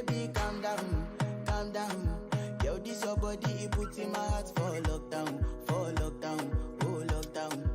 baby, calm down, calm down. Yo, this your body, it puts in my heart for lockdown, oh lockdown.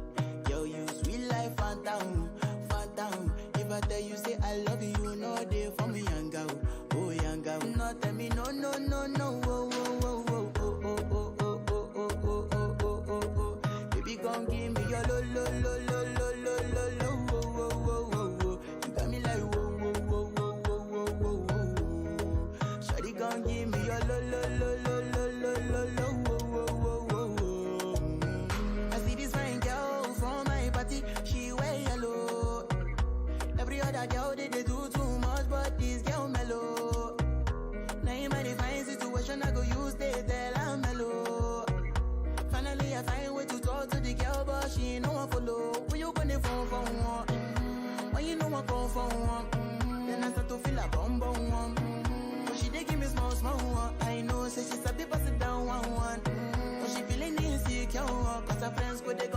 Yo, you sweet life, phantom, phantom. If I tell you say I love you, you know they for me, young girl, oh young girl. No, tell me no, no, no, no, oh, oh, oh, oh, oh, oh, oh, oh, oh, oh, oh, oh, oh, oh. Baby, come give me your lo, lo, lo, lo, lo, lo, lo, lo, oh, oh, oh, oh, oh. You got me like whoa, whoa, whoa, whoa, whoa, whoa, whoa, whoa. Shawty, come give me your lo, lo, lo, lo, lo, lo, lo, lo, oh, oh, oh, oh, oh. I see this fine girl from my party, she wear yellow. Every other girl they do too much, but this girl mellow. Now in my fine situation, I go use they tell I'm mellow. Finally I find way to talk to the girl, but she ain't no one follow. When you gonna phone for one? When you know I come for one? Then I start to feel a bum bum one. But she dey give me small small one. I know say she's a bit pass it down one. But she feeling insecure, cause her friends go they